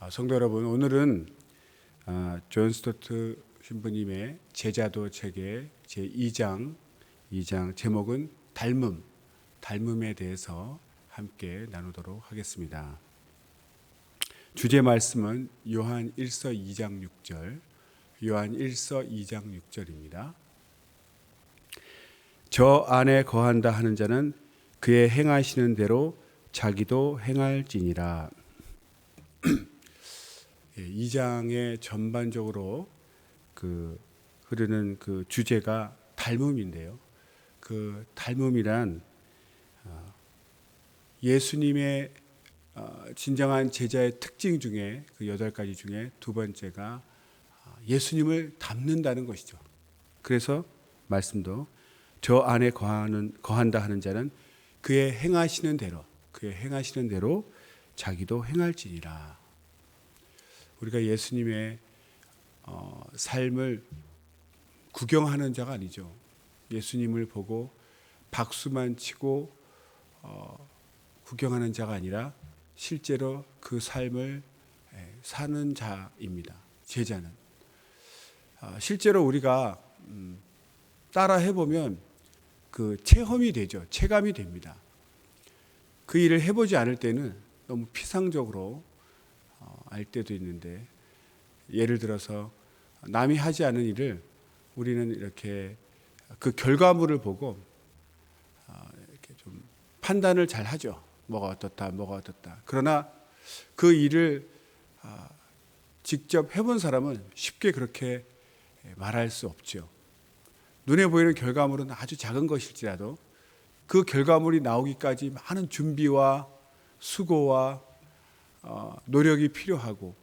성도 여러분, 오늘은 존 스토트 신부님의 제자도 책의 제2장 제목은 닮음에 대해서 함께 나누도록 하겠습니다. 주제 말씀은 요한 1서 2장 6절, 요한 1서 2장 6절입니다. 저 안에 거한다 하는 자는 그의 행하시는 대로 자기도 행할지니라. 2장의 전반적으로 흐르는 그 주제가 닮음인데요. 그 닮음이란 예수님의 진정한 제자의 특징 중에 그 8가지 중에 두 번째가 예수님을 닮는다는 것이죠. 그래서 말씀도 저 안에 거한다 하는 자는 그의 행하시는 대로 자기도 행할지니라. 우리가 예수님의 삶을 구경하는 자가 아니죠. 예수님을 보고 박수만 치고 구경하는 자가 아니라 실제로 그 삶을 사는 자입니다. 제자는. 실제로 우리가 따라 해보면 그 체험이 되죠. 체감이 됩니다. 그 일을 해보지 않을 때는 너무 피상적으로 알 때도 있는데, 예를 들어서 남이 하지 않은 일을 우리는 이렇게 그 결과물을 보고 이렇게 좀 판단을 잘 하죠. 뭐가 어떻다. 그러나 그 일을 직접 해본 사람은 쉽게 그렇게 말할 수 없죠. 눈에 보이는 결과물은 아주 작은 것일지라도 그 결과물이 나오기까지 많은 준비와 수고와 노력이 필요하고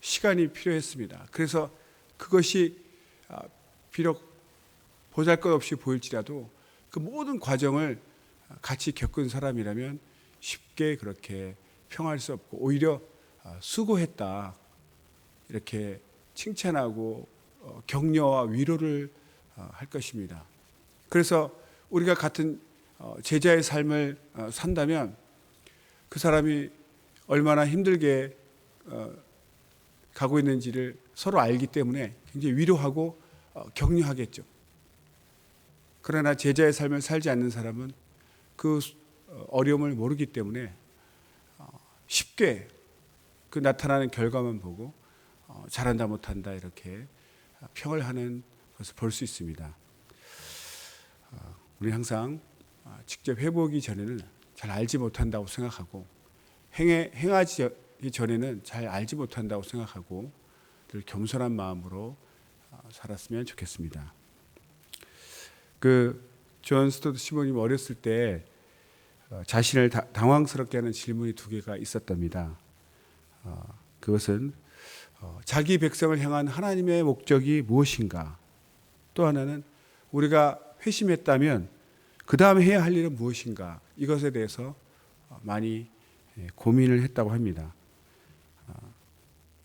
시간이 필요했습니다. 그래서 그것이 비록 보잘것없이 보일지라도 그 모든 과정을 같이 겪은 사람이라면 쉽게 그렇게 평할 수 없고 오히려 수고했다 이렇게 칭찬하고 격려와 위로를 할 것입니다. 그래서 우리가 같은 제자의 삶을 산다면 그 사람이 얼마나 힘들게 가고 있는지를 서로 알기 때문에 굉장히 위로하고 격려하겠죠. 그러나 제자의 삶을 살지 않는 사람은 그 어려움을 모르기 때문에 쉽게 그 나타나는 결과만 보고 잘한다 못한다 이렇게 평을 하는 것을 볼 수 있습니다. 우리 항상 직접 해보기 전에는 잘 알지 못한다고 생각하고 행하지 전에는 잘 알지 못한다고 생각하고 늘 겸손한 마음으로 살았으면 좋겠습니다. 존 스토트 신부님 어렸을 때 자신을 당황스럽게 하는 질문이 2개가 있었답니다. 그것은 자기 백성을 향한 하나님의 목적이 무엇인가? 또 하나는 우리가 회심했다면 그 다음에 해야 할 일은 무엇인가? 이것에 대해서 많이 고민을 했다고 합니다.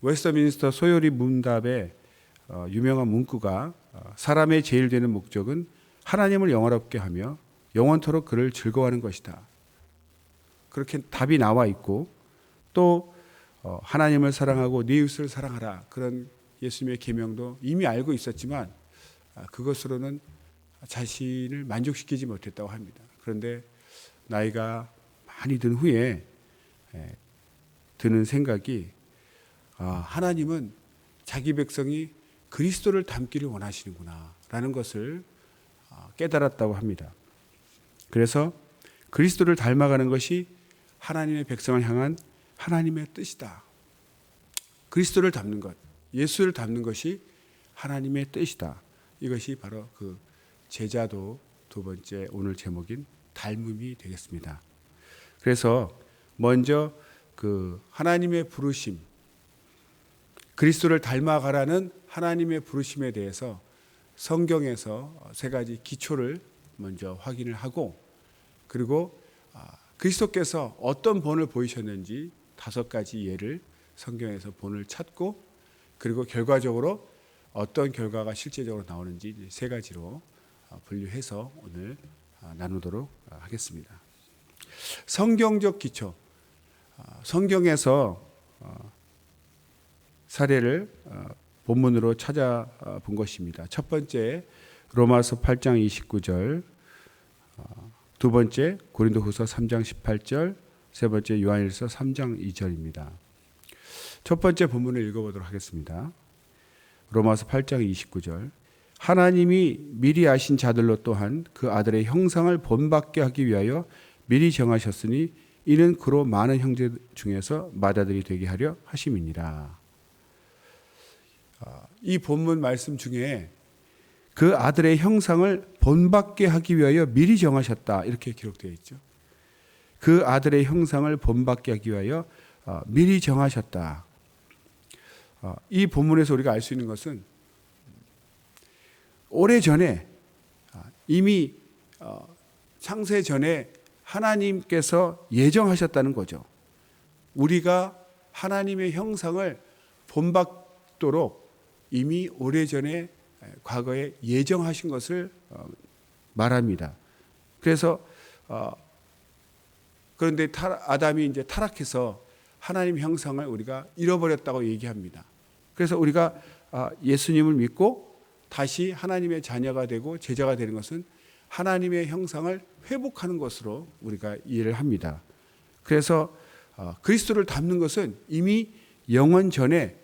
웨스트민스터 소요리 문답의 유명한 문구가 사람의 제일 되는 목적은 하나님을 영화롭게 하며 영원토록 그를 즐거워하는 것이다. 그렇게 답이 나와 있고 또 하나님을 사랑하고 네 이웃을 사랑하라 그런 예수님의 계명도 이미 알고 있었지만 그것으로는 자신을 만족시키지 못했다고 합니다. 그런데 나이가 많이 든 후에 드는 생각이 하나님은 자기 백성이 그리스도를 닮기를 원하시는구나 라는 것을 깨달았다고 합니다. 그래서 그리스도를 닮아가는 것이 하나님의 백성을 향한 하나님의 뜻이다. 그리스도를 닮는 것, 예수를 닮는 것이 하나님의 뜻이다. 이것이 바로 그 제자도 2번째 오늘 제목인 닮음이 되겠습니다. 그래서 먼저 그 하나님의 부르심, 그리스도를 닮아가라는 하나님의 부르심에 대해서 성경에서 3가지 기초를 먼저 확인을 하고, 그리고 그리스도께서 어떤 본을 보이셨는지 5가지 예를 성경에서 본을 찾고, 그리고 결과적으로 어떤 결과가 실제적으로 나오는지 3가지로 분류해서 오늘 나누도록 하겠습니다. 성경적 기초, 성경에서 사례를 본문으로 찾아본 것입니다. 첫 번째 로마서 8장 29절, 두 번째 고린도후서 3장 18절, 세 번째 요한일서 3장 2절입니다. 첫 번째 본문을 읽어보도록 하겠습니다. 로마서 8장 29절, 하나님이 미리 아신 자들로 또한 그 아들의 형상을 본받게 하기 위하여 미리 정하셨으니 이는 그로 많은 형제 중에서 맏아들이 되게 하려 하심이니라. 이 본문 말씀 중에 그 아들의 형상을 본받게 하기 위하여 미리 정하셨다, 이렇게 기록되어 있죠. 그 아들의 형상을 본받게 하기 위하여 미리 정하셨다. 이 본문에서 우리가 알 수 있는 것은 오래전에 이미 창세 전에 하나님께서 예정하셨다는 거죠. 우리가 하나님의 형상을 본받도록 이미 오래전에 과거에 예정하신 것을 말합니다. 그래서 그런데 아담이 이제 타락해서 하나님 형상을 우리가 잃어버렸다고 얘기합니다. 그래서 우리가 예수님을 믿고 다시 하나님의 자녀가 되고 제자가 되는 것은 하나님의 형상을 회복하는 것으로 우리가 이해를 합니다. 그래서 그리스도를 닮는 것은 이미 영원 전에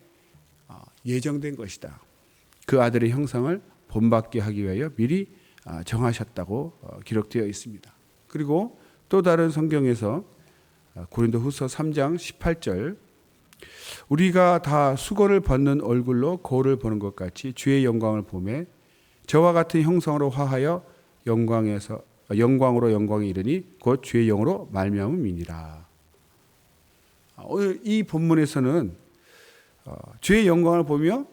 예정된 것이다. 그 아들의 형상을 본받게 하기 위하여 미리 정하셨다고 기록되어 있습니다. 그리고 또 다른 성경에서 고린도후서 3장 18절, 우리가 다 수건을 벗는 얼굴로 거울을 보는 것 같이 주의 영광을 보매 저와 같은 형상으로 화하여 영광으로 영광이 이르니 곧 주의 영으로 말미암음이니라. 오늘 이 본문에서는 주의 영광을 보며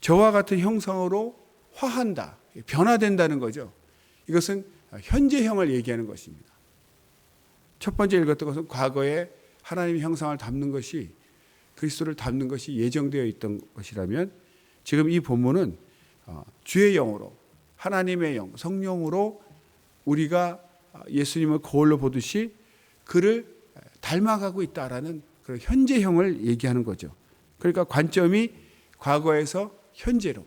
저와 같은 형상으로 화한다, 변화된다는 거죠. 이것은 현재형을 얘기하는 것입니다. 첫 번째 읽었던 것은 과거에 하나님의 형상을 담는 것이, 그리스도를 담는 것이 예정되어 있던 것이라면, 지금 이 본문은 주의 영으로, 하나님의 영, 성령으로 우리가 예수님을 거울로 보듯이 그를 닮아가고 있다라는 그런 현재형을 얘기하는 거죠. 그러니까 관점이 과거에서 현재로,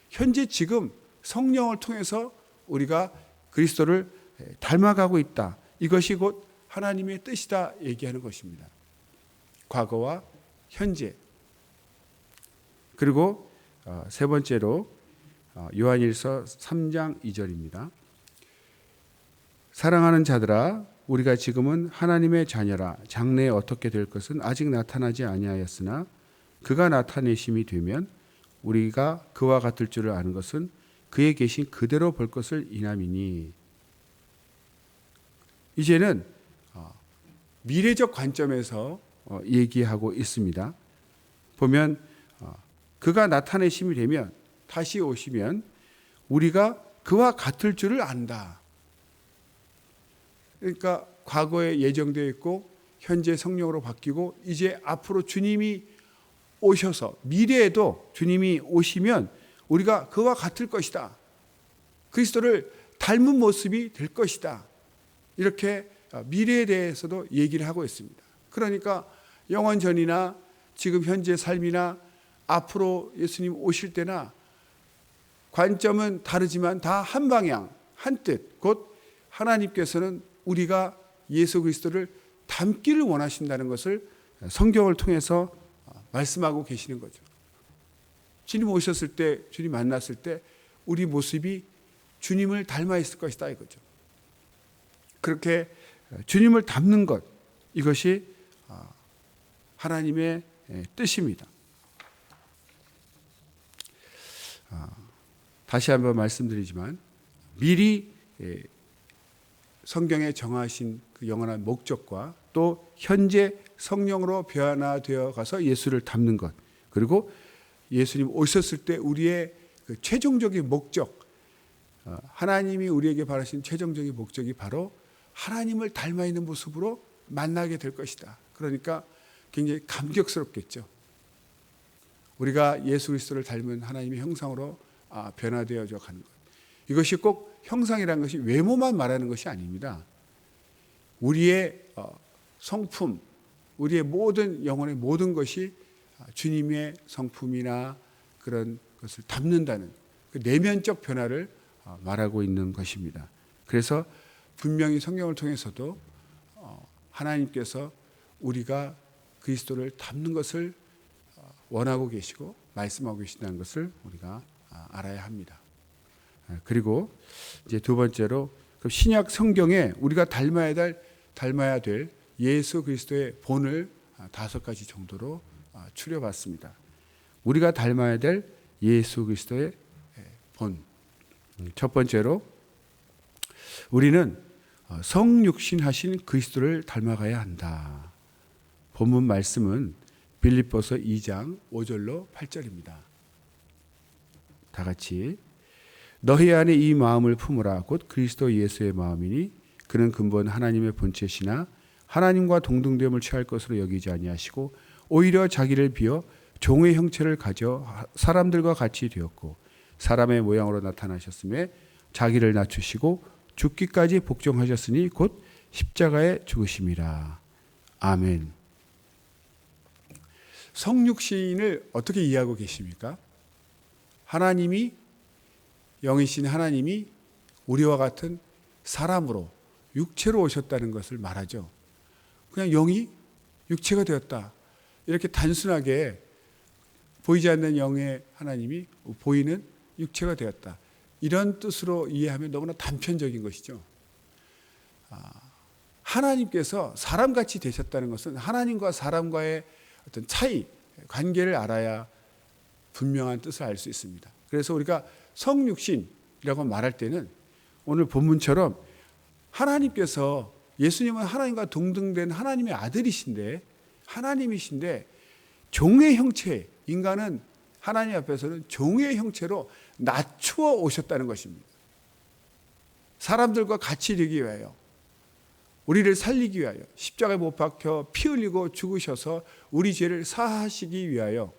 현재 지금 성령을 통해서 우리가 그리스도를 닮아가고 있다. 이것이 곧 하나님의 뜻이다 얘기하는 것입니다. 과거와 현재. 그리고 세 번째로 요한일서 3장 2절입니다. 사랑하는 자들아, 우리가 지금은 하나님의 자녀라. 장래에 어떻게 될 것은 아직 나타나지 아니하였으나 그가 나타내심이 되면 우리가 그와 같을 줄을 아는 것은 그에 계신 그대로 볼 것을 인함이니. 이제는 미래적 관점에서 얘기하고 있습니다. 보면 그가 나타내심이 되면, 다시 오시면 우리가 그와 같을 줄을 안다. 그러니까 과거에 예정되어 있고 현재 성령으로 바뀌고 이제 앞으로 주님이 오셔서 미래에도 주님이 오시면 우리가 그와 같을 것이다. 그리스도를 닮은 모습이 될 것이다. 이렇게 미래에 대해서도 얘기를 하고 있습니다. 그러니까 영원 전이나 지금 현재 삶이나 앞으로 예수님 오실 때나 관점은 다르지만 다 한 방향, 한 뜻, 곧 하나님께서는 우리가 예수 그리스도를 닮기를 원하신다는 것을 성경을 통해서 말씀하고 계시는 거죠. 주님 오셨을 때, 주님 만났을 때 우리 모습이 주님을 닮아 있을 것이다 이거죠. 그렇게 주님을 닮는 것, 이것이 하나님의 뜻입니다. 다시 한번 말씀드리지만 미리 성경에 정하신 그 영원한 목적과 또 현재 성령으로 변화되어 가서 예수를 닮는 것, 그리고 예수님 오셨을 때 우리의 그 최종적인 목적, 하나님이 우리에게 바라신 최종적인 목적이 바로 하나님을 닮아 있는 모습으로 만나게 될 것이다. 그러니까 굉장히 감격스럽겠죠. 우리가 예수 그리스도를 닮은 하나님의 형상으로 변화되어져 가는 것. 이것이 꼭 형상이라는 것이 외모만 말하는 것이 아닙니다. 우리의 성품, 우리의 모든 영혼의 모든 것이 주님의 성품이나 그런 것을 담는다는 그 내면적 변화를 말하고 있는 것입니다. 그래서 분명히 성경을 통해서도 하나님께서 우리가 그리스도를 담는 것을 원하고 계시고 말씀하고 계신다는 것을 우리가 알아야 합니다. 그리고 이제 두 번째로 신약 성경에 우리가 닮아야 될 예수 그리스도의 본을 5가지 정도로 추려봤습니다. 우리가 닮아야 될 예수 그리스도의 본. 첫 번째로 우리는 성육신하신 그리스도를 닮아가야 한다. 본문 말씀은 빌립보서 2장 5절로 8절입니다. 다 같이 너희 안에 이 마음을 품으라. 곧 그리스도 예수의 마음이니 그는 근본 하나님의 본체시나 하나님과 동등됨을 취할 것으로 여기지 아니하시고 오히려 자기를 비어 종의 형체를 가져 사람들과 같이 되었고 사람의 모양으로 나타나셨음에 자기를 낮추시고 죽기까지 복종하셨으니 곧 십자가에 죽으심이라. 아멘. 성육신을 어떻게 이해하고 계십니까? 하나님이 영이신 하나님이 우리와 같은 사람으로 육체로 오셨다는 것을 말하죠. 그냥 영이 육체가 되었다. 이렇게 단순하게 보이지 않는 영의 하나님이 보이는 육체가 되었다. 이런 뜻으로 이해하면 너무나 단편적인 것이죠. 하나님께서 사람같이 되셨다는 것은 하나님과 사람과의 어떤 차이, 관계를 알아야 분명한 뜻을 알 수 있습니다. 그래서 우리가 성육신이라고 말할 때는 오늘 본문처럼 하나님께서 예수님은 하나님과 동등된 하나님의 아들이신데 하나님이신데 종의 형체, 인간은 하나님 앞에서는 종의 형체로 낮추어 오셨다는 것입니다. 사람들과 같이 되기 위하여, 우리를 살리기 위하여 십자가에 못 박혀 피 흘리고 죽으셔서 우리 죄를 사하시기 위하여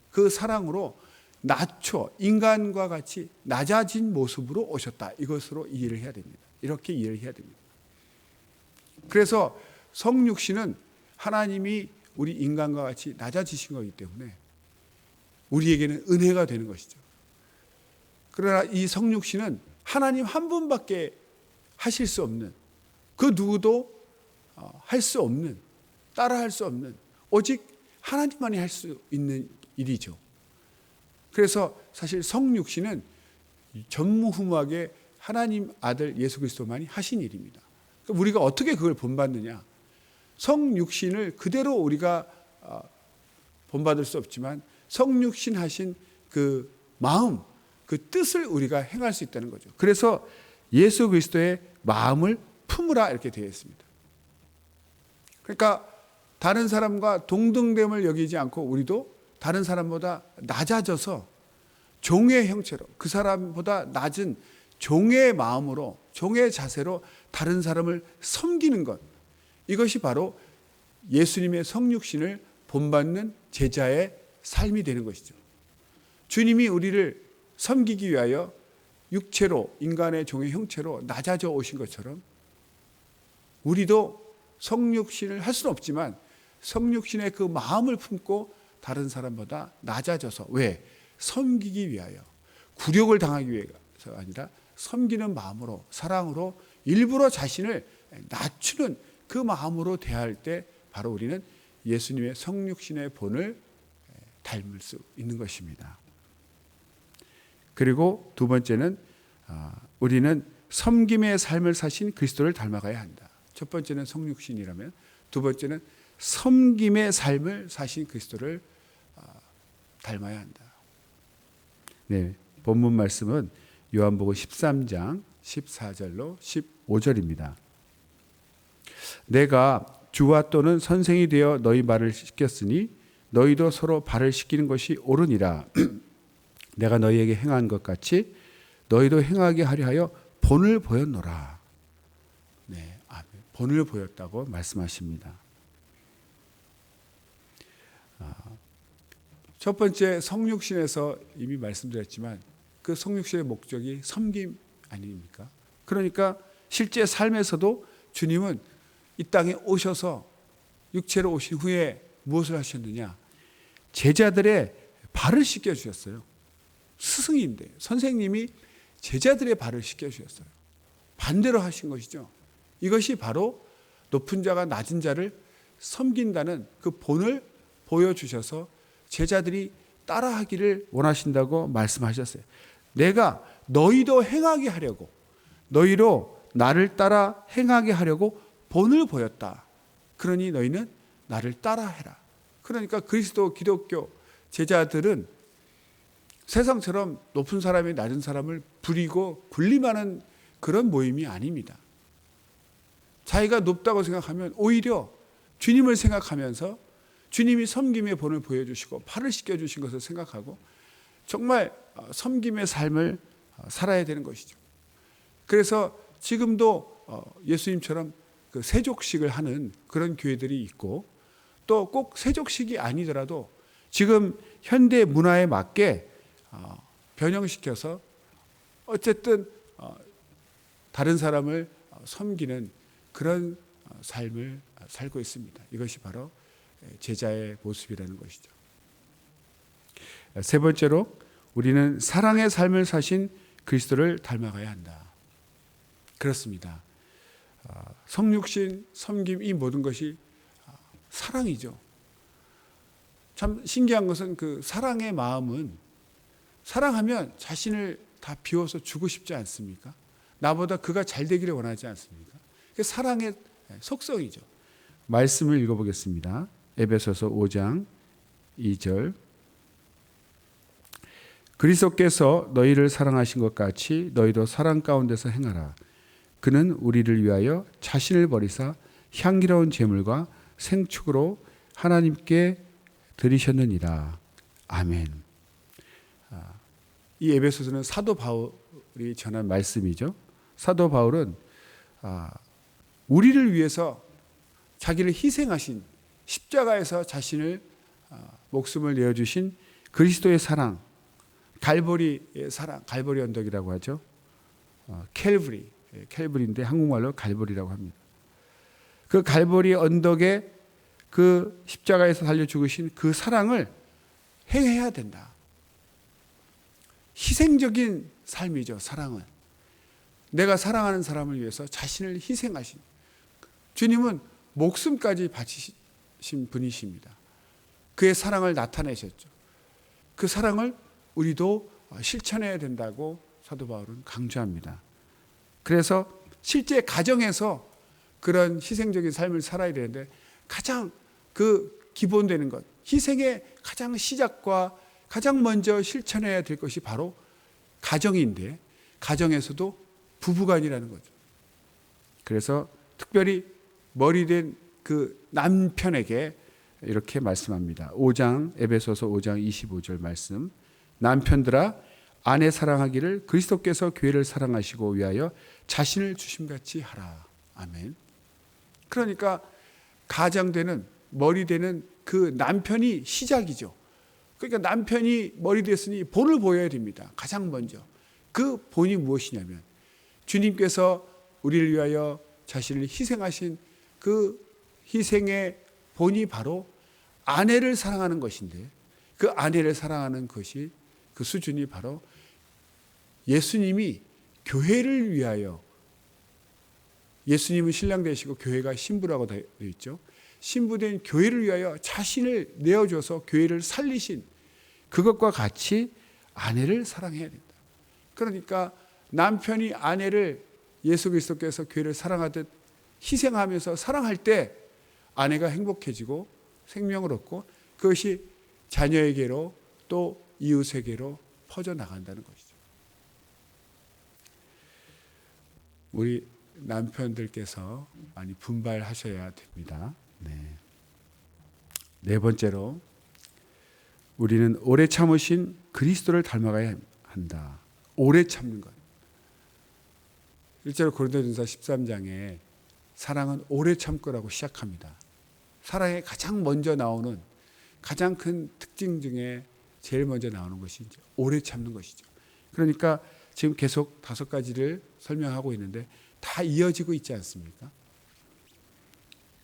그 사랑으로 낮춰 인간과 같이 낮아진 모습으로 오셨다. 이것으로 이해를 해야 됩니다. 이렇게 이해를 해야 됩니다. 그래서 성육신은 하나님이 우리 인간과 같이 낮아지신 거기 때문에 우리에게는 은혜가 되는 것이죠. 그러나 이 성육신은 하나님 한 분밖에 하실 수 없는, 그 누구도 할 수 없는, 따라할 수 없는, 오직 하나님만이 할 수 있는 일이죠. 그래서 사실 성육신은 전무후무하게 하나님 아들 예수 그리스도만이 하신 일입니다. 우리가 어떻게 그걸 본받느냐? 성육신을 그대로 우리가 본받을 수 없지만 성육신 하신 그 마음, 그 뜻을 우리가 행할 수 있다는 거죠. 그래서 예수 그리스도의 마음을 품으라 이렇게 되어 있습니다. 그러니까 다른 사람과 동등됨을 여기지 않고 우리도 다른 사람보다 낮아져서 종의 형체로, 그 사람보다 낮은 종의 마음으로, 종의 자세로 다른 사람을 섬기는 것, 이것이 바로 예수님의 성육신을 본받는 제자의 삶이 되는 것이죠. 주님이 우리를 섬기기 위하여 육체로, 인간의 종의 형체로 낮아져 오신 것처럼 우리도 성육신을 할 수는 없지만 성육신의 그 마음을 품고 다른 사람보다 낮아져서, 왜? 섬기기 위하여, 굴욕을 당하기 위해서가 아니라 섬기는 마음으로, 사랑으로 일부러 자신을 낮추는 그 마음으로 대할 때 바로 우리는 예수님의 성육신의 본을 닮을 수 있는 것입니다. 그리고 두 번째는 우리는 섬김의 삶을 사신 그리스도를 닮아가야 한다. 첫 번째는 성육신이라면 두 번째는 섬김의 삶을 사신 그리스도를 닮아야 한다. 네, 본문 말씀은 요한복음 13장 14절로 15절입니다. 내가 주와 또는 선생이 되어 너희 발을 씻겼으니 너희도 서로 발을 씻기는 것이 옳으니라. 내가 너희에게 행한 것 같이 너희도 행하게 하려 하여 본을 보였노라. 네, 아멘. 본을 보였다고 말씀하십니다. 첫 번째 성육신에서 이미 말씀드렸지만 그 성육신의 목적이 섬김 아닙니까? 그러니까 실제 삶에서도 주님은 이 땅에 오셔서 육체로 오신 후에 무엇을 하셨느냐? 제자들의 발을 씻겨 주셨어요. 스승인데 선생님이 제자들의 발을 씻겨 주셨어요. 반대로 하신 것이죠. 이것이 바로 높은 자가 낮은 자를 섬긴다는 그 본을 보여주셔서 제자들이 따라하기를 원하신다고 말씀하셨어요. 내가 너희도 행하게 하려고, 너희로 나를 따라 행하게 하려고 본을 보였다. 그러니 너희는 나를 따라해라. 그러니까 그리스도 기독교 제자들은 세상처럼 높은 사람이 낮은 사람을 부리고 군림하는 그런 모임이 아닙니다. 자기가 높다고 생각하면 오히려 주님을 생각하면서 주님이 섬김의 본을 보여주시고 팔을 씻겨주신 것을 생각하고 정말 섬김의 삶을 살아야 되는 것이죠. 그래서 지금도 예수님처럼 그 세족식을 하는 그런 교회들이 있고, 또 꼭 세족식이 아니더라도 지금 현대 문화에 맞게 변형시켜서 어쨌든 다른 사람을 섬기는 그런 삶을 살고 있습니다. 이것이 바로 제자의 모습이라는 것이죠. 세 번째로 우리는 사랑의 삶을 사신 그리스도를 닮아가야 한다. 그렇습니다. 성육신, 섬김, 이 모든 것이 사랑이죠. 참 신기한 것은 그 사랑의 마음은, 사랑하면 자신을 다 비워서 주고 싶지 않습니까? 나보다 그가 잘 되기를 원하지 않습니까? 그게 사랑의 속성이죠. 말씀을 읽어보겠습니다. 에베소서 5장 2절. 그리스도께서 너희를 사랑하신 것 같이 너희도 사랑 가운데서 행하라. 그는 우리를 위하여 자신을 버리사 향기로운 제물과 생축으로 하나님께 드리셨느니라. 아멘. 이 에베소서는 사도 바울이 전한 말씀이죠. 사도 바울은 우리를 위해서 자기를 희생하신, 십자가에서 자신을 목숨을 내어주신 그리스도의 사랑, 갈보리의 사랑, 갈보리 언덕이라고 하죠. 캘브리인데 한국말로 갈보리라고 합니다. 그 갈보리 언덕에 그 십자가에서 달려 죽으신 그 사랑을 행해야 된다. 희생적인 삶이죠, 사랑은. 내가 사랑하는 사람을 위해서 자신을 희생하신, 주님은 목숨까지 바치신 분이십니다. 그의 사랑을 나타내셨죠. 그 사랑을 우리도 실천해야 된다고 사도 바울은 강조합니다. 그래서 실제 가정에서 그런 희생적인 삶을 살아야 되는데, 가장 그 기본되는 것, 희생의 가장 시작과 가장 먼저 실천해야 될 것이 바로 가정인데, 가정에서도 부부간이라는 거죠. 그래서 특별히 머리된 그 남편에게 이렇게 말씀합니다. 5장, 에베소서 5장 25절 말씀. 남편들아, 아내 사랑하기를 그리스도께서 교회를 사랑하시고 위하여 자신을 주심같이 하라. 아멘. 그러니까 가장되는, 머리 되는 그 남편이 시작이죠. 그러니까 남편이 머리 됐으니 본을 보여야 됩니다. 가장 먼저. 그 본이 무엇이냐면 주님께서 우리를 위하여 자신을 희생하신 그 희생의 본이 바로 아내를 사랑하는 것인데, 그 아내를 사랑하는 것이, 그 수준이 바로 예수님이 교회를 위하여, 예수님은 신랑 되시고 교회가 신부라고 되어 있죠. 신부된 교회를 위하여 자신을 내어줘서 교회를 살리신 그것과 같이 아내를 사랑해야 된다. 그러니까 남편이 아내를 예수 그리스도께서 교회를 사랑하듯 희생하면서 사랑할 때 아내가 행복해지고 생명을 얻고 그것이 자녀에게로 또 이웃에게로 퍼져나간다는 것이죠. 우리 남편들께서 많이 분발하셔야 됩니다. 네 번째로 우리는 오래 참으신 그리스도를 닮아가야 한다. 오래 참는 것. 실제로 고린도전서 13장에 사랑은 오래 참고라고 시작합니다. 사랑에 가장 먼저 나오는 가장 큰 특징 중에 제일 먼저 나오는 것이 이제 오래 참는 것이죠. 그러니까 지금 계속 5가지를 설명하고 있는데 다 이어지고 있지 않습니까?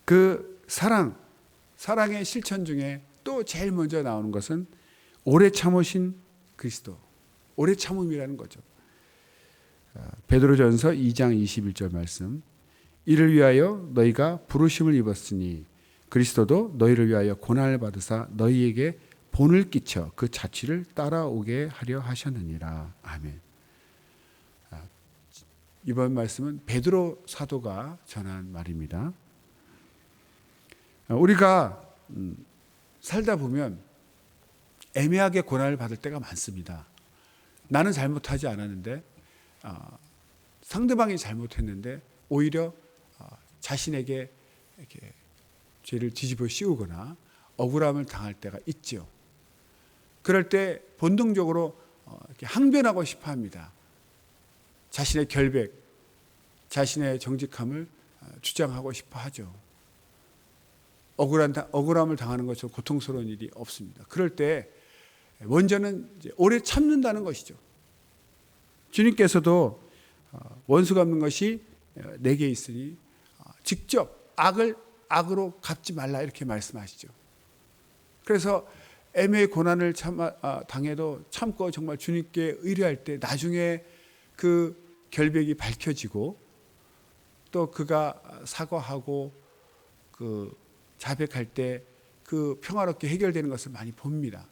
그 사랑의 실천 중에 또 제일 먼저 나오는 것은 오래 참으신 그리스도, 오래 참음이라는 거죠. 베드로전서 2장 21절 말씀. 이를 위하여 너희가 부르심을 입었으니 그리스도도 너희를 위하여 고난을 받으사 너희에게 본을 끼쳐 그 자취를 따라오게 하려 하셨느니라. 아멘. 이번 말씀은 베드로 사도가 전한 말입니다. 우리가 살다 보면 애매하게 고난을 받을 때가 많습니다. 나는 잘못하지 않았는데 상대방이 잘못했는데 오히려 자신에게 이렇게 죄를 뒤집어 씌우거나 억울함을 당할 때가 있죠. 그럴 때 본능적으로 이렇게 항변하고 싶어 합니다. 자신의 결백, 자신의 정직함을 주장하고 싶어 하죠. 억울함을 당하는 것처럼 고통스러운 일이 없습니다. 그럴 때 먼저는 이제 오래 참는다는 것이죠. 주님께서도 원수 갚는 것이 내게 있으니 직접 악을 악으로 갚지 말라 이렇게 말씀하시죠. 그래서 애매의 고난을 당해도 참고 정말 주님께 의뢰할 때 나중에 그 결백이 밝혀지고 또 그가 사과하고 그 자백할 때 그 평화롭게 해결되는 것을 많이 봅니다.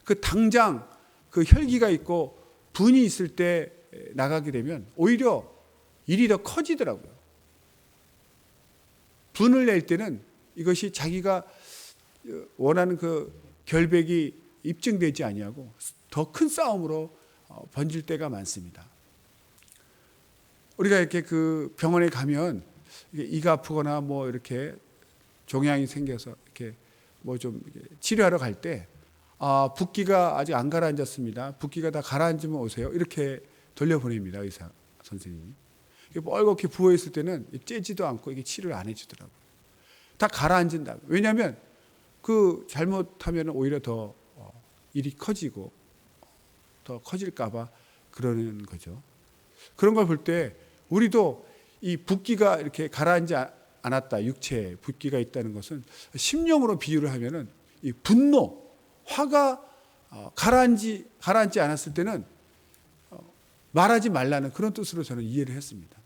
그 당장 그 혈기가 있고 분이 있을 때 나가게 되면 오히려 일이 더 커지더라고요. 분을 낼 때는 이것이 자기가 원하는 그 결백이 입증되지 아니하고 더 큰 싸움으로 번질 때가 많습니다. 우리가 이렇게 그 병원에 가면 이가 아프거나 뭐 이렇게 종양이 생겨서 이렇게 뭐 좀 치료하러 갈 때 붓기가 아직 안 가라앉았습니다. 붓기가 다 가라앉으면 오세요. 이렇게 돌려보냅니다. 의사 선생님이. 뻘겋게 부어있을 때는 째지도 않고 이게 치료를 안 해주더라고요. 다 가라앉은다. 왜냐하면 그 잘못하면 오히려 더 일이 커지고 더 커질까봐 그러는 거죠. 그런 걸 볼 때 우리도 이 붓기가 이렇게 가라앉지 않았다. 육체에 붓기가 있다는 것은 심령으로 비유를 하면은 이 분노, 화가 가라앉지 않았을 때는 말하지 말라는 그런 뜻으로 저는 이해를 했습니다.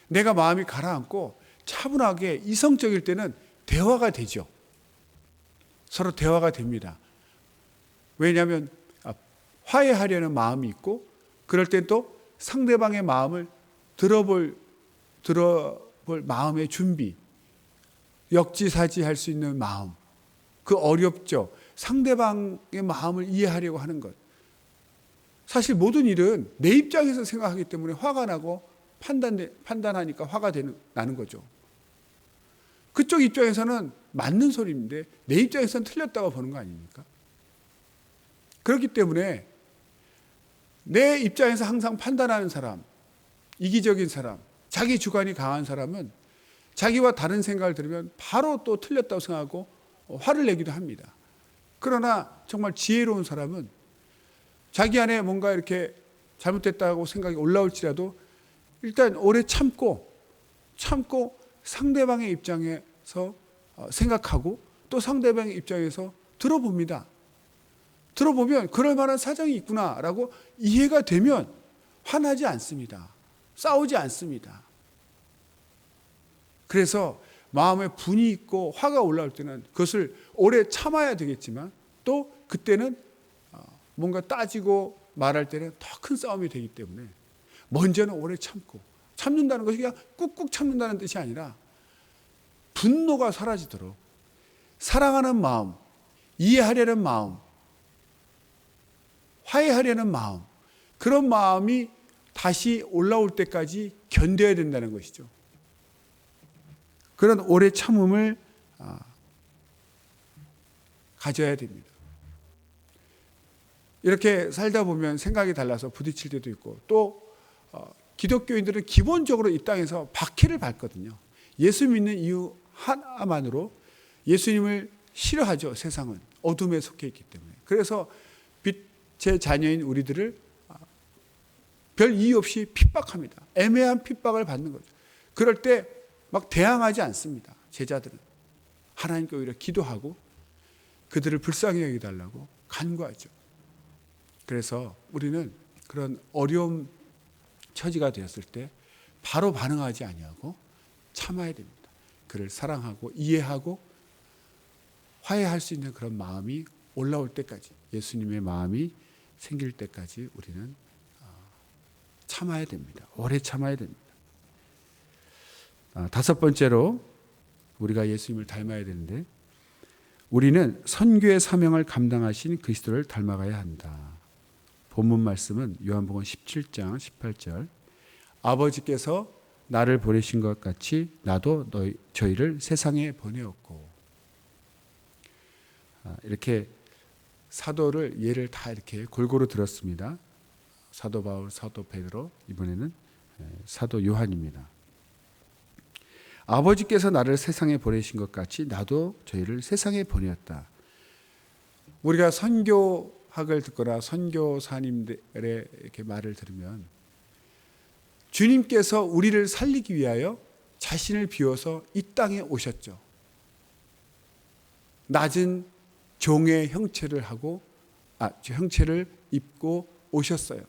내가 마음이 가라앉고 차분하게 이성적일 때는 대화가 되죠. 서로 대화가 됩니다. 왜냐하면 화해하려는 마음이 있고 그럴 땐 또 상대방의 마음을 들어볼 마음의 준비, 역지사지할 수 있는 마음, 그 어렵죠. 상대방의 마음을 이해하려고 하는 것. 사실 모든 일은 내 입장에서 생각하기 때문에 화가 나고 판단하니까 화가 나는 거죠. 그쪽 입장에서는 맞는 소리인데 내 입장에서는 틀렸다고 보는 거 아닙니까? 그렇기 때문에 내 입장에서 항상 판단하는 사람, 이기적인 사람, 자기 주관이 강한 사람은 자기와 다른 생각을 들으면 바로 또 틀렸다고 생각하고 화를 내기도 합니다. 그러나 정말 지혜로운 사람은 자기 안에 뭔가 이렇게 잘못됐다고 생각이 올라올지라도 일단 오래 참고 상대방의 입장에서 생각하고 또 상대방의 입장에서 들어봅니다. 들어보면 그럴 만한 사정이 있구나라고 이해가 되면 화나지 않습니다. 싸우지 않습니다. 그래서 마음에 분이 있고 화가 올라올 때는 그것을 오래 참아야 되겠지만 또 그때는 뭔가 따지고 말할 때는 더 큰 싸움이 되기 때문에 먼저는 오래 참는다는 것이 그냥 꾹꾹 참는다는 뜻이 아니라 분노가 사라지도록 사랑하는 마음, 이해하려는 마음, 화해하려는 마음, 그런 마음이 다시 올라올 때까지 견뎌야 된다는 것이죠. 그런 오래 참음을 가져야 됩니다. 이렇게 살다 보면 생각이 달라서 부딪힐 때도 있고 또 기독교인들은 기본적으로 이 땅에서 박해를 받거든요. 예수 믿는 이유 하나만으로 예수님을 싫어하죠. 세상은 어둠에 속해 있기 때문에. 그래서 빛의 자녀인 우리들을 별 이유 없이 핍박합니다. 애매한 핍박을 받는 거죠. 그럴 때 막 대항하지 않습니다. 제자들은. 하나님께 오히려 기도하고 그들을 불쌍히 여기달라고 간구하죠. 그래서 우리는 그런 어려움 처지가 되었을 때 바로 반응하지 아니하고 참아야 됩니다. 그를 사랑하고 이해하고 화해할 수 있는 그런 마음이 올라올 때까지, 예수님의 마음이 생길 때까지 우리는 참아야 됩니다. 오래 참아야 됩니다. 다섯 번째로 우리가 예수님을 닮아야 되는데, 우리는 선교의 사명을 감당하신 그리스도를 닮아가야 한다. 본문 말씀은 요한복음 17장 18절, 아버지께서 나를 보내신 것 같이 나도 저희를 세상에 보내었고, 이렇게 사도를 예를 다 이렇게 골고루 들었습니다. 사도 바울, 사도 베드로, 이번에는 사도 요한입니다. 아버지께서 나를 세상에 보내신 것 같이 나도 저희를 세상에 보내었다. 우리가 선교학을 듣거나 선교사님들의 이렇게 말을 들으면 주님께서 우리를 살리기 위하여 자신을 비워서 이 땅에 오셨죠. 낮은 종의 형체를 형체를 입고 오셨어요.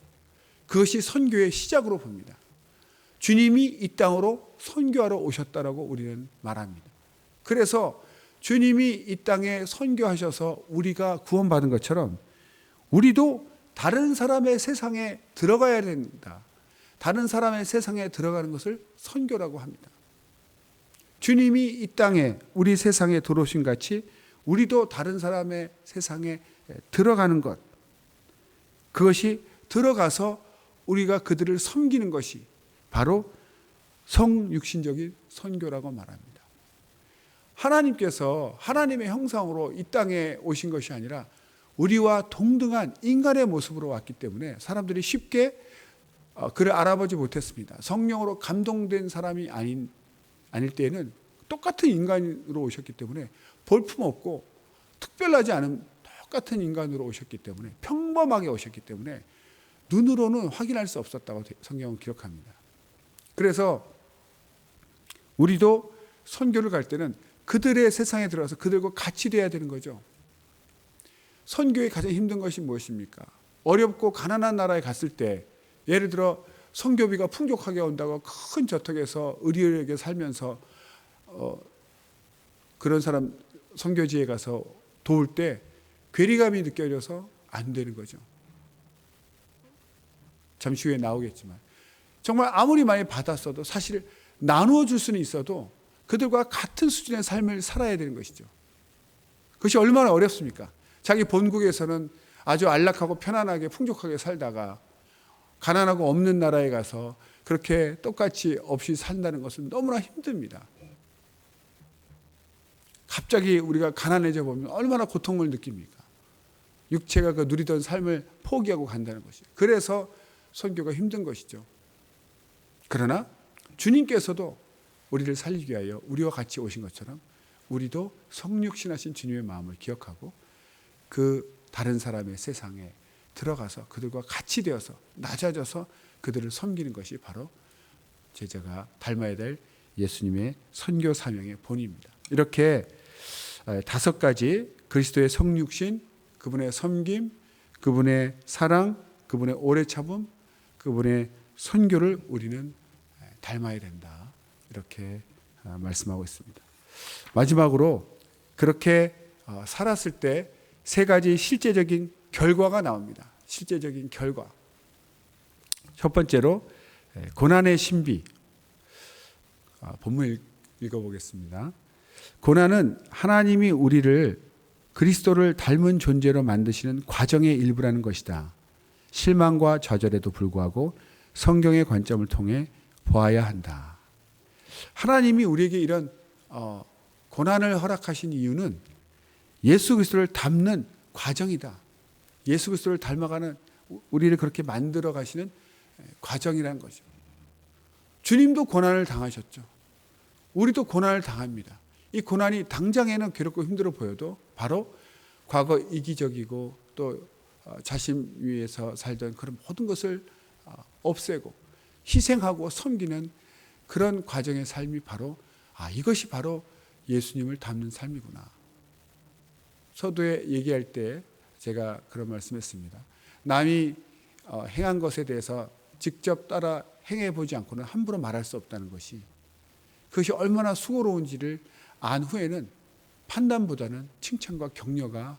그것이 선교의 시작으로 봅니다. 주님이 이 땅으로 선교하러 오셨다라고 우리는 말합니다. 그래서 주님이 이 땅에 선교하셔서 우리가 구원받은 것처럼 우리도 다른 사람의 세상에 들어가야 된다. 다른 사람의 세상에 들어가는 것을 선교라고 합니다. 주님이 이 땅에 우리 세상에 들어오신 같이 우리도 다른 사람의 세상에 들어가는 것, 그것이 들어가서 우리가 그들을 섬기는 것이 바로 성육신적인 선교라고 말합니다. 하나님께서 하나님의 형상으로 이 땅에 오신 것이 아니라 우리와 동등한 인간의 모습으로 왔기 때문에 사람들이 쉽게 그를 알아보지 못했습니다. 성령으로 감동된 사람이 아닐 때에는 똑같은 인간으로 오셨기 때문에 볼품없고 특별하지 않은 똑같은 인간으로 오셨기 때문에, 평범하게 오셨기 때문에 눈으로는 확인할 수 없었다고 성경은 기록합니다. 그래서 우리도 선교를 갈 때는 그들의 세상에 들어가서 그들과 같이 돼야 되는 거죠. 선교의 가장 힘든 것이 무엇입니까? 어렵고 가난한 나라에 갔을 때, 예를 들어 선교비가 풍족하게 온다고 큰 저택에서 의리하게 살면서 그런 사람 선교지에 가서 도울 때 괴리감이 느껴져서 안 되는 거죠. 잠시 후에 나오겠지만 정말 아무리 많이 받았어도 사실 나누어 줄 수는 있어도 그들과 같은 수준의 삶을 살아야 되는 것이죠. 그것이 얼마나 어렵습니까? 자기 본국에서는 아주 안락하고 편안하게 풍족하게 살다가 가난하고 없는 나라에 가서 그렇게 똑같이 없이 산다는 것은 너무나 힘듭니다. 갑자기 우리가 가난해져 보면 얼마나 고통을 느낍니까? 육체가 그 누리던 삶을 포기하고 간다는 것이죠. 그래서 선교가 힘든 것이죠. 그러나 주님께서도 우리를 살리기 위하여 우리와 같이 오신 것처럼 우리도 성육신하신 주님의 마음을 기억하고 그 다른 사람의 세상에 들어가서 그들과 같이 되어서 낮아져서 그들을 섬기는 것이 바로 제자가 닮아야 될 예수님의 선교 사명의 본입니다. 이렇게 다섯 가지 그리스도의 성육신, 그분의 섬김, 그분의 사랑, 그분의 오래 참음, 그분의 선교를 우리는 닮아야 된다. 이렇게 말씀하고 있습니다. 마지막으로 그렇게 살았을 때 세 가지 실제적인 결과가 나옵니다. 실제적인 결과. 첫 번째로 고난의 신비. 본문 읽어보겠습니다. 고난은 하나님이 우리를 그리스도를 닮은 존재로 만드시는 과정의 일부라는 것이다. 실망과 좌절에도 불구하고 성경의 관점을 통해 보아야 한다. 하나님이 우리에게 이런 고난을 허락하신 이유는 예수 그리스도를 닮는 과정이다. 예수 그리스도를 닮아가는, 우리를 그렇게 만들어 가시는 과정이라는 거죠. 주님도 고난을 당하셨죠. 우리도 고난을 당합니다. 이 고난이 당장에는 괴롭고 힘들어 보여도 바로 과거 이기적이고 또 자신 위에서 살던 그런 모든 것을 없애고 희생하고 섬기는 그런 과정의 삶이 바로 이것이 바로 예수님을 닮는 삶이구나. 서두에 얘기할 때 제가 그런 말씀했습니다. 남이 행한 것에 대해서 직접 따라 행해보지 않고는 함부로 말할 수 없다는 것이, 그것이 얼마나 수고로운지를 안 후에는 판단보다는 칭찬과 격려가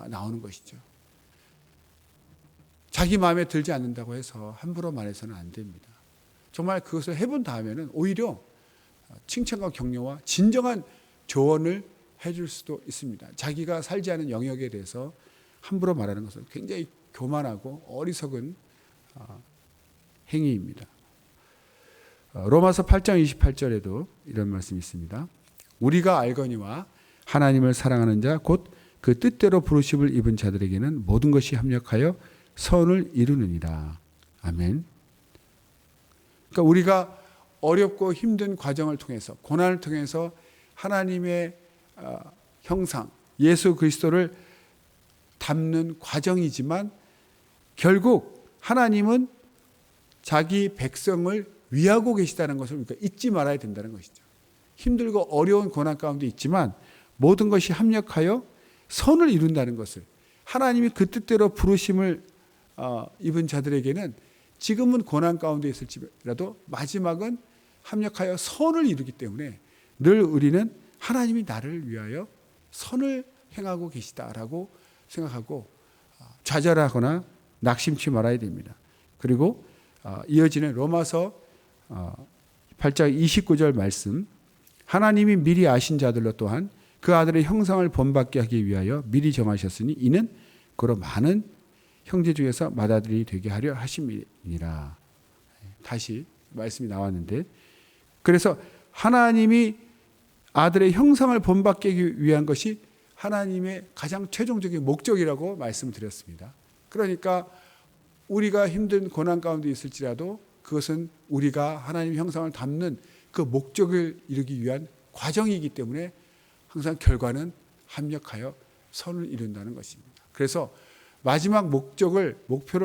나오는 것이죠. 자기 마음에 들지 않는다고 해서 함부로 말해서는 안 됩니다. 정말 그것을 해본 다음에는 오히려 칭찬과 격려와 진정한 조언을 해줄 수도 있습니다. 자기가 살지 않은 영역에 대해서 함부로 말하는 것은 굉장히 교만하고 어리석은 행위입니다. 로마서 8장 28절에도 이런 말씀이 있습니다. 우리가 알거니와 하나님을 사랑하는 자 곧 그 뜻대로 부르심을 입은 자들에게는 모든 것이 합력하여 선을 이루느니라. 아멘. 그러니까 우리가 어렵고 힘든 과정을 통해서, 고난을 통해서 하나님의 형상 예수 그리스도를 닮는 과정이지만 결국 하나님은 자기 백성을 위하고 계시다는 것을 우리가 잊지 말아야 된다는 것이죠. 힘들고 어려운 고난 가운데 있지만 모든 것이 합력하여 선을 이룬다는 것을, 하나님이 그 뜻대로 부르심을 입은 자들에게는 지금은 고난 가운데 있을지라도 마지막은 합력하여 선을 이루기 때문에 늘 우리는 하나님이 나를 위하여 선을 행하고 계시다라고 생각하고 좌절하거나 낙심치 말아야 됩니다. 그리고 이어지는 로마서 8장 29절 말씀, 하나님이 미리 아신 자들로 또한 그 아들의 형상을 본받게 하기 위하여 미리 정하셨으니 이는 그로 많은 형제 중에서 맏아들이 되게 하려 하심이니라. 다시 말씀이 나왔는데, 그래서 하나님이 아들의 형상을 본받기 위한 것이 하나님의 가장 최종적인 목적이라고 말씀을 드렸습니다. 그러니까 우리가 힘든 고난 가운데 있을지라도 그것은 우리가 하나님의 형상을 담는 그 목적을 이루기 위한 과정이기 때문에 항상 결과는 합력하여 선을 이룬다는 것입니다. 그래서 마지막 목표를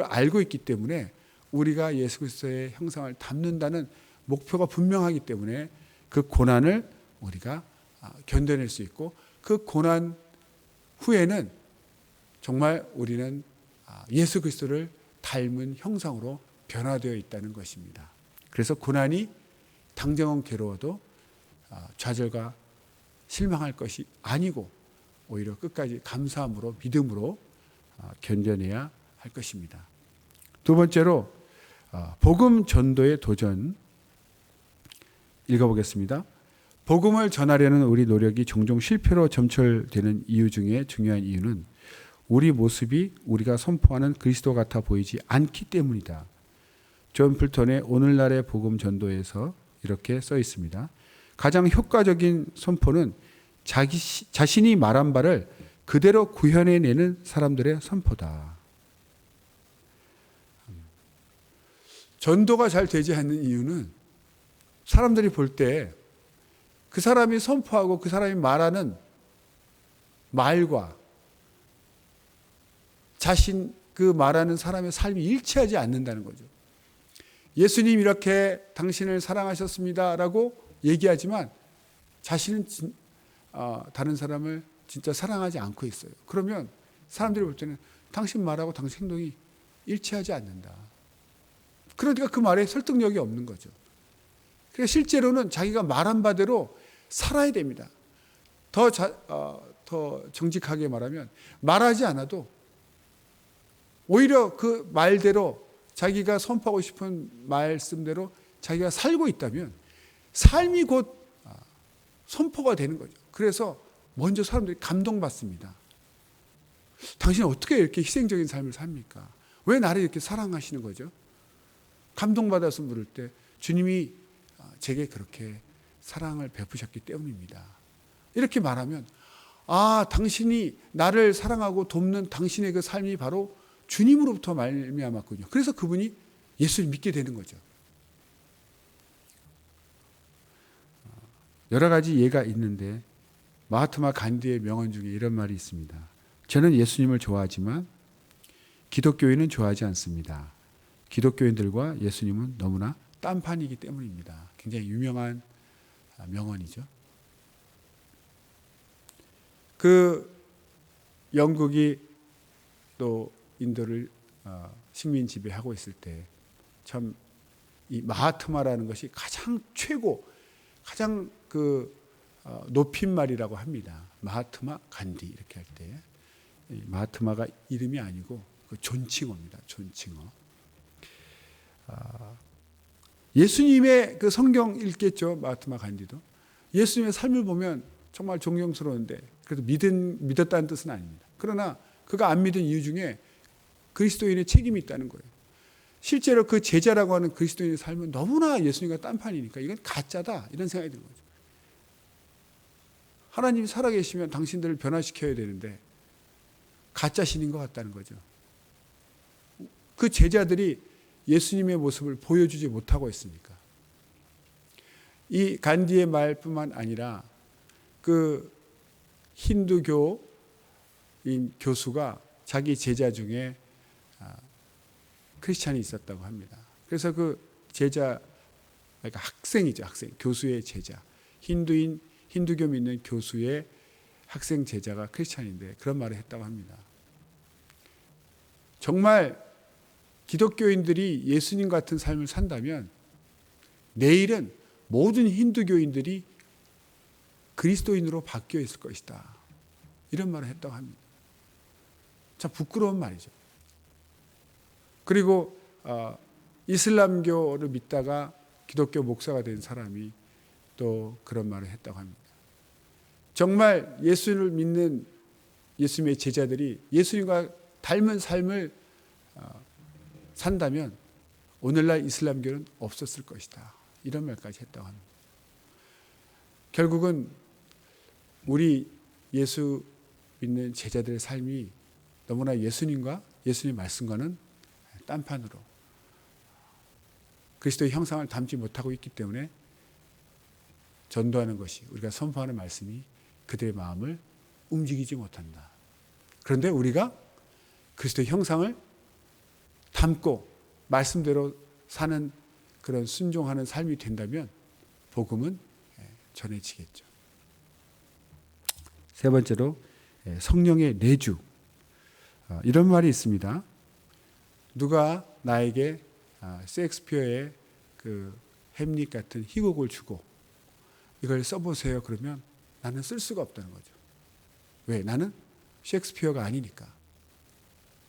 알고 있기 때문에 우리가 예수 그리스도의 형상을 담는다는 목표가 분명하기 때문에 그 고난을 우리가 견뎌낼 수 있고, 그 고난 후에는 정말 우리는 예수 그리스도를 닮은 형상으로 변화되어 있다는 것입니다. 그래서 고난이 당장은 괴로워도 좌절과 실망할 것이 아니고 오히려 끝까지 감사함으로, 믿음으로 견뎌내야 할 것입니다. 두 번째로 복음 전도의 도전 읽어보겠습니다. 복음을 전하려는 우리 노력이 종종 실패로 점철되는 이유 중에 중요한 이유는 우리 모습이 우리가 선포하는 그리스도 같아 보이지 않기 때문이다. 존 풀턴의 오늘날의 복음 전도에서 이렇게 써 있습니다. 가장 효과적인 선포는 자신이 말한 바를 그대로 구현해내는 사람들의 선포다. 전도가 잘 되지 않는 이유는 사람들이 볼 때 그 사람이 선포하고 그 사람이 말하는 말과 자신 그 말하는 사람의 삶이 일치하지 않는다는 거죠. 예수님 이렇게 당신을 사랑하셨습니다라고 얘기하지만 자신은 다른 사람을 진짜 사랑하지 않고 있어요. 그러면 사람들이 볼 때는 당신 말하고 당신 행동이 일치하지 않는다. 그러니까 그 말에 설득력이 없는 거죠. 그래서 실제로는 자기가 말한 바대로 살아야 됩니다. 더 정직하게 말하면 말하지 않아도 오히려 그 말대로 자기가 선포하고 싶은 말씀대로 자기가 살고 있다면 삶이 곧 선포가 되는 거죠. 그래서 먼저 사람들이 감동받습니다. 당신은 어떻게 이렇게 희생적인 삶을 삽니까? 왜 나를 이렇게 사랑하시는 거죠? 감동받아서 물을 때 주님이 제게 그렇게 사랑을 베푸셨기 때문입니다. 이렇게 말하면 당신이 나를 사랑하고 돕는 당신의 그 삶이 바로 주님으로부터 말미암았군요. 그래서 그분이 예수를 믿게 되는 거죠. 여러 가지 예가 있는데 마하트마 간디의 명언 중에 이런 말이 있습니다. 저는 예수님을 좋아하지만 기독교인은 좋아하지 않습니다. 기독교인들과 예수님은 너무나 딴판이기 때문입니다. 굉장히 유명한 명언이죠. 그 영국이 또 인도를 식민 지배하고 있을 때 참 이 마하트마라는 것이 가장 최고, 가장 그 높임말이라고 합니다. 마하트마 간디 이렇게 할 때 마하트마가 이름이 아니고 그 존칭어입니다. 존칭어. 예수님의 그 성경 읽겠죠. 마하트마 간디도 예수님의 삶을 보면 정말 존경스러운데 그래도 믿었다는 뜻은 아닙니다. 그러나 그가 안 믿은 이유 중에 그리스도인의 책임이 있다는 거예요. 실제로 그 제자라고 하는 그리스도인의 삶은 너무나 예수님과 딴판이니까 이건 가짜다 이런 생각이 드는 거죠. 하나님이 살아계시면 당신들을 변화시켜야 되는데 가짜신인 것 같다는 거죠. 그 제자들이 예수님의 모습을 보여주지 못하고 있으니까. 이 간디의 말뿐만 아니라 그 힌두교인 교수가 자기 제자 중에 크리스찬이 있었다고 합니다. 그래서 그 제자, 그러니까 학생이죠. 학생, 교수의 제자. 힌두교 믿는 교수의 학생 제자가 크리스찬인데 그런 말을 했다고 합니다. 정말 기독교인들이 예수님 같은 삶을 산다면 내일은 모든 힌두교인들이 그리스도인으로 바뀌어 있을 것이다. 이런 말을 했다고 합니다. 참 부끄러운 말이죠. 그리고 이슬람교를 믿다가 기독교 목사가 된 사람이 또 그런 말을 했다고 합니다. 정말 예수를 믿는 예수님의 제자들이 예수님과 닮은 삶을 산다면 오늘날 이슬람교는 없었을 것이다. 이런 말까지 했다고 합니다. 결국은 우리 예수 믿는 제자들의 삶이 너무나 예수님과 예수님 말씀과는 딴판으로 그리스도의 형상을 담지 못하고 있기 때문에 전도하는 것이, 우리가 선포하는 말씀이 그들의 마음을 움직이지 못한다. 그런데 우리가 그리스도의 형상을 담고 말씀대로 사는 그런 순종하는 삶이 된다면 복음은 전해지겠죠. 세 번째로 성령의 내주. 이런 말이 있습니다. 누가 나에게 셰익스피어의 그 햄릿 같은 희곡을 주고 이걸 써보세요. 그러면 나는 쓸 수가 없다는 거죠. 왜? 나는 셰익스피어가 아니니까.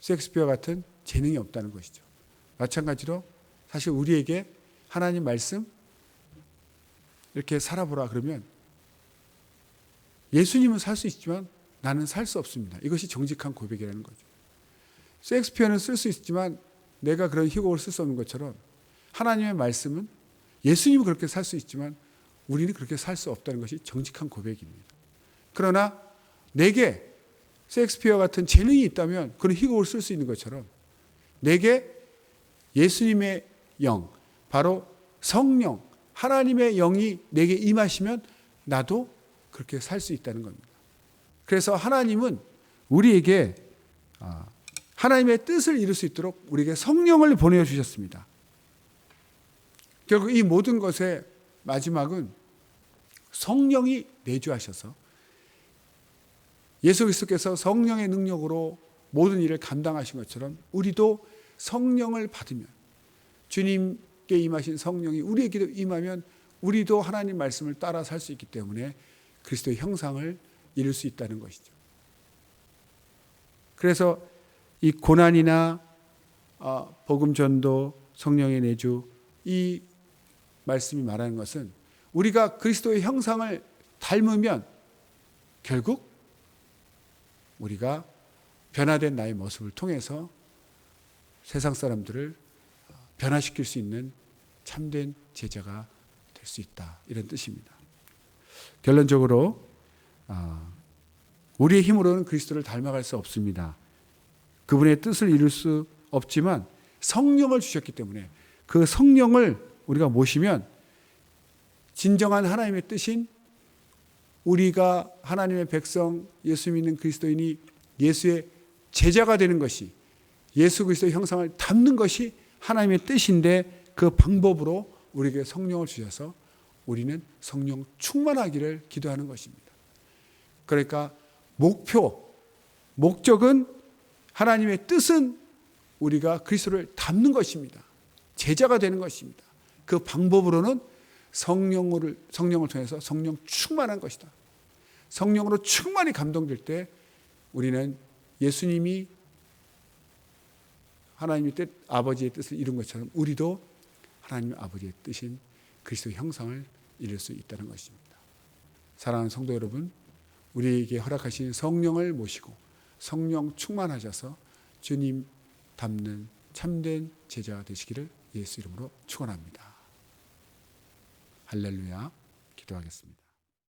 셰익스피어 같은 재능이 없다는 것이죠. 마찬가지로 사실 우리에게 하나님 말씀 이렇게 살아보라 그러면 예수님은 살 수 있지만 나는 살 수 없습니다. 이것이 정직한 고백이라는 거죠. 셰익스피어는 쓸 수 있지만 내가 그런 희곡을 쓸 수 없는 것처럼 하나님의 말씀은 예수님은 그렇게 살 수 있지만 우리는 그렇게 살 수 없다는 것이 정직한 고백입니다. 그러나 내게 셰익스피어 같은 재능이 있다면 그런 희곡을 쓸 수 있는 것처럼 내게 예수님의 영, 바로 성령, 하나님의 영이 내게 임하시면 나도 그렇게 살 수 있다는 겁니다. 그래서 하나님은 우리에게 하나님의 뜻을 이룰 수 있도록 우리에게 성령을 보내주셨습니다. 결국 이 모든 것의 마지막은 성령이 내주하셔서 예수 그리스도께서 성령의 능력으로 모든 일을 감당하신 것처럼 우리도 성령을 받으면, 주님께 임하신 성령이 우리에게도 임하면 우리도 하나님 말씀을 따라 살 수 있기 때문에 그리스도의 형상을 이룰 수 있다는 것이죠. 그래서 이 고난이나 복음 전도, 성령의 내주, 이 말씀이 말하는 것은 우리가 그리스도의 형상을 닮으면 결국 우리가 변화된 나의 모습을 통해서 세상 사람들을 변화시킬 수 있는 참된 제자가 될 수 있다. 이런 뜻입니다. 결론적으로 우리의 힘으로는 그리스도를 닮아갈 수 없습니다. 그분의 뜻을 이룰 수 없지만 성령을 주셨기 때문에 그 성령을 우리가 모시면 진정한 하나님의 뜻인 우리가 하나님의 백성, 예수 믿는 그리스도인이 예수의 제자가 되는 것이, 예수 그리스도의 형상을 담는 것이 하나님의 뜻인데 그 방법으로 우리에게 성령을 주셔서 우리는 성령 충만하기를 기도하는 것입니다. 그러니까 목적은 하나님의 뜻은 우리가 그리스도를 닮는 것입니다. 제자가 되는 것입니다. 그 방법으로는 성령을 통해서 성령 충만한 것이다. 성령으로 충만히 감동될 때 우리는 예수님이 하나님의 뜻, 아버지의 뜻을 이룬 것처럼 우리도 하나님 아버지의 뜻인 그리스도의 형상을 이룰 수 있다는 것입니다. 사랑하는 성도 여러분, 우리에게 허락하신 성령을 모시고 성령 충만하셔서 주님 닮는 참된 제자가 되시기를 예수 이름으로 축원합니다. 할렐루야. 기도하겠습니다.